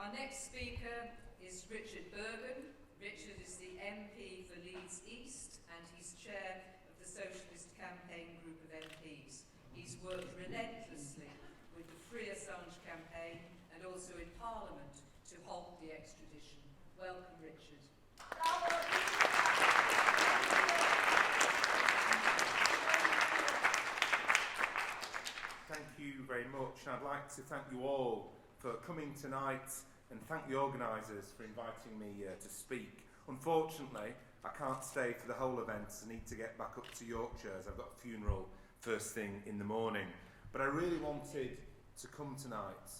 Our next speaker is Richard Burgon. Richard is the MP for Leeds East and he's chair of the Socialist Campaign Group of MPs. He's worked relentlessly with the Free Assange campaign and also in Parliament to halt the extradition. Welcome, Richard. Thank you very much. I'd like to thank you all for coming tonight and thank the organisers for inviting me to speak. Unfortunately, I can't stay for the whole event. I need to get back up to Yorkshire as I've got a funeral first thing in the morning. But I really wanted to come tonight,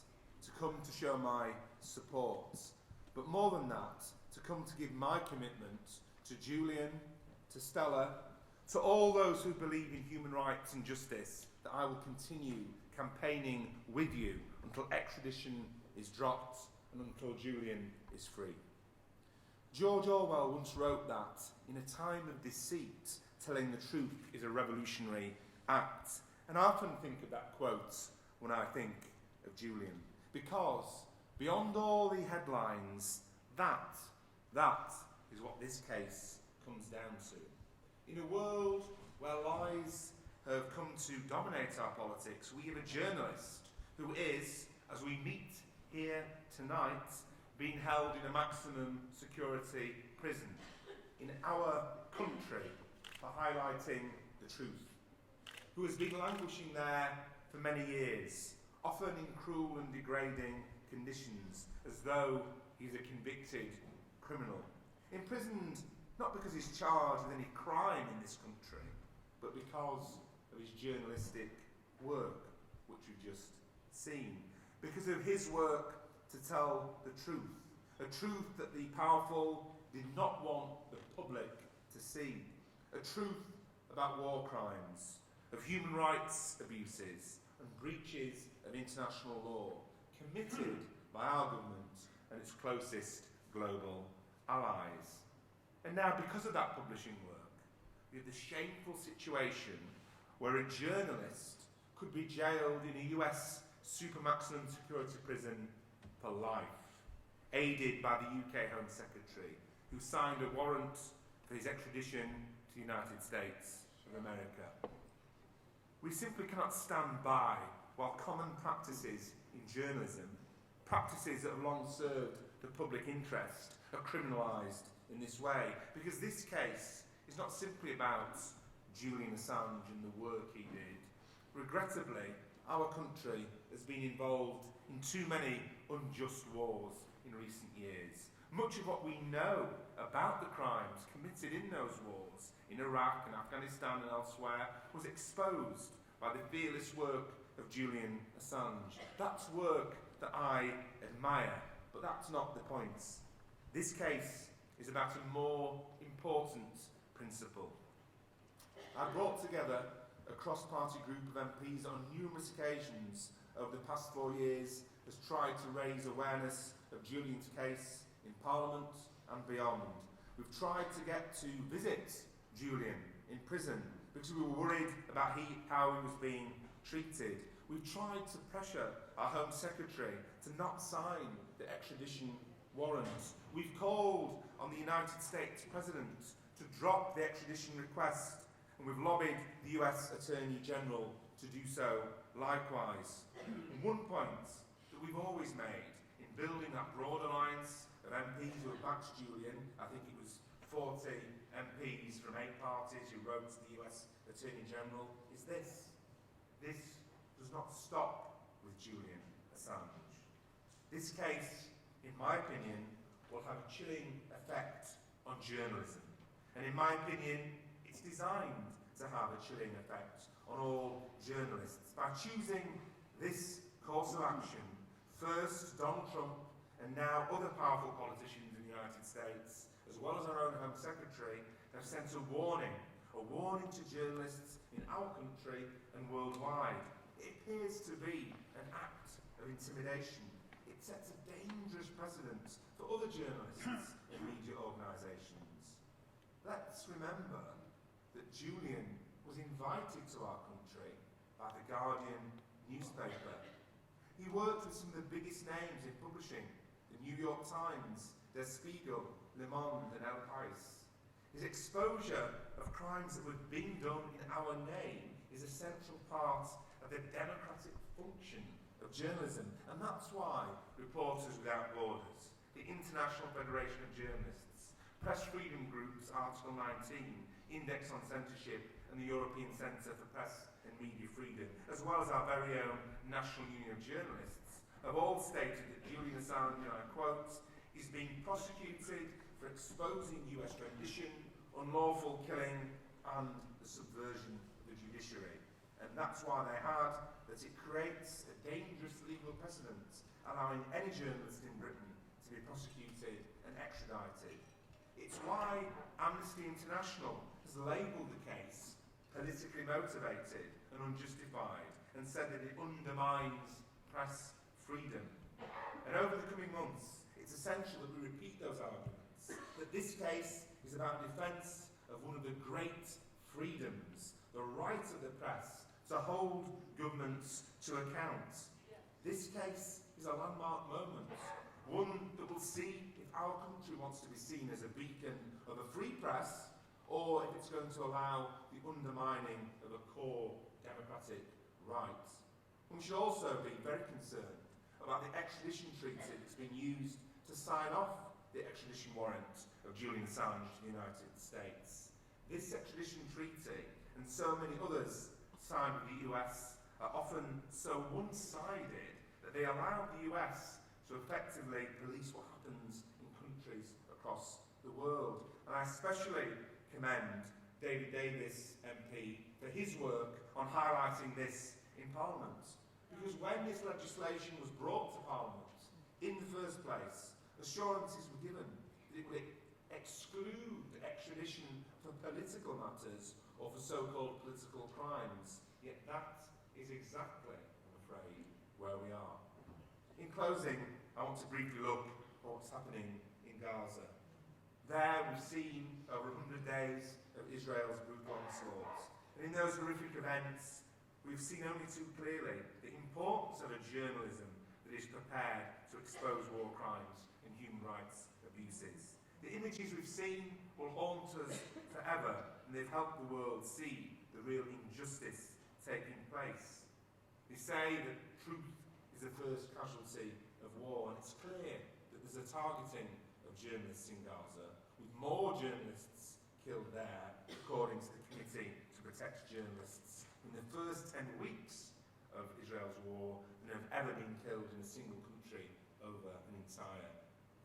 to come to show my support, but more than that, to come to give my commitment to Julian, to Stella, to all those who believe in human rights and justice, that I will continue campaigning with you until extradition is dropped and until Julian is free. George Orwell once wrote that, in a time of deceit, telling the truth is a revolutionary act. And I often think of that quote when I think of Julian, because beyond all the headlines, that is what this case comes down to. In a world where lies have come to dominate our politics, we have a journalist who is, as we meet here tonight, being held in a maximum security prison in our country for highlighting the truth, who has been languishing there for many years, often in cruel and degrading conditions, as though he's a convicted criminal. Imprisoned not because he's charged with any crime in this country, but because of his journalistic work, which we've just seen. Because of his work to tell the truth, a truth that the powerful did not want the public to see, a truth about war crimes, of human rights abuses and breaches of international law committed by our government and its closest global allies. And now, because of that publishing work, we have the shameful situation where a journalist could be jailed in a US super maximum security prison for life, aided by the UK Home Secretary, who signed a warrant for his extradition to the United States of America. We simply cannot stand by while common practices in journalism, practices that have long served the public interest, are criminalised in this way, because this case is not simply about Julian Assange and the work he did. Regrettably, our country has been involved in too many unjust wars in recent years. Much of what we know about the crimes committed in those wars, in Iraq and Afghanistan and elsewhere, was exposed by the fearless work of Julian Assange. That's work that I admire, but that's not the point. This case is about a more important principle. I brought together a cross-party group of MPs on numerous occasions over the past 4 years, has tried to raise awareness of Julian's case in Parliament and beyond. We've tried to get to visit Julian in prison because we were worried about how he was being treated. We've tried to pressure our Home Secretary to not sign the extradition warrant. We've called on the United States President to drop the extradition request, and we've lobbied the US Attorney General to do so likewise. And one point that we've always made in building that broad alliance of MPs who have backed Julian, I think it was 40 MPs from 8 parties who wrote to the US Attorney General, is this. This does not stop with Julian Assange. This case, in my opinion, will have a chilling effect on journalism. And in my opinion, it's designed to have a chilling effect on all journalists. By choosing this course of action, first Donald Trump and now other powerful politicians in the United States, as well as our own Home Secretary, have sent a warning to journalists in our country and worldwide. It appears to be an act of intimidation. It sets a dangerous precedent for other journalists and media organisations. Let's remember that Julian was invited to our country by the Guardian newspaper. He worked with some of the biggest names in publishing, the New York Times, Der Spiegel, Le Monde and El País. His exposure of crimes that were being done in our name is a central part of the democratic function of journalism, and that's why Reporters Without Borders, the International Federation of Journalists, Press Freedom Group's Article 19, Index on Censorship, and the European Centre for Press and Media Freedom, as well as our very own National Union of Journalists, have all stated that Julian Assange, and I quote, is being prosecuted for exposing US rendition, unlawful killing, and the subversion of the judiciary. And that's why they had that it creates a dangerous legal precedent, allowing any journalist in Britain to be prosecuted and extradited. It's why Amnesty International has labelled the case politically motivated and unjustified, and said that it undermines press freedom. And over the coming months, it's essential that we repeat those arguments, that this case is about defence of one of the great freedoms, the right of the press to hold governments to account. This case is a landmark moment, one that will see if our country wants to be seen as a beacon of a free press, or if it's going to allow the undermining of a core democratic right. We should also be very concerned about the extradition treaty that's been used to sign off the extradition warrant of Julian Assange to the United States. This extradition treaty, and so many others signed with the US, are often so one-sided that they allow the US to effectively police what happens in countries across the world. And I especially commend David Davis MP for his work on highlighting this in Parliament. Because when this legislation was brought to Parliament, in the first place, assurances were given that it would exclude extradition for political matters or for so-called political crimes. Yet that is exactly, I'm afraid, where we are. In closing, I want to briefly look at what's happening in Gaza. There we've seen over 100 days of Israel's brutal onslaughts. And in those horrific events, we've seen only too clearly the importance of a journalism that is prepared to expose war crimes and human rights abuses. The images we've seen will haunt us forever, and they've helped the world see the real injustice taking place. They say that truth is the first casualty of war, and it's clear that there's a targeting of journalists in Gaza, with more journalists killed there, according to the Committee to Protect Journalists, in the first 10 weeks of Israel's war than have ever been killed in a single country over an entire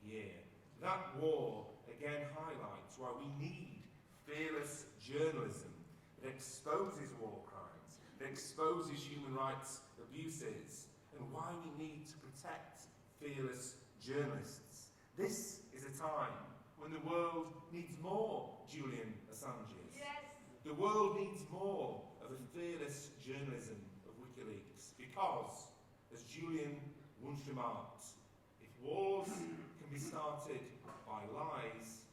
year. That war again highlights why we need fearless journalism that exposes war crimes, that exposes human rights abuses, and why we need to protect fearless journalists. This is a time when the world needs more Julian Assanges. Yes. The world needs more of a fearless journalism of WikiLeaks, because, as Julian once remarked, if wars can be started by lies,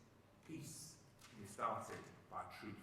peace can be started by truth.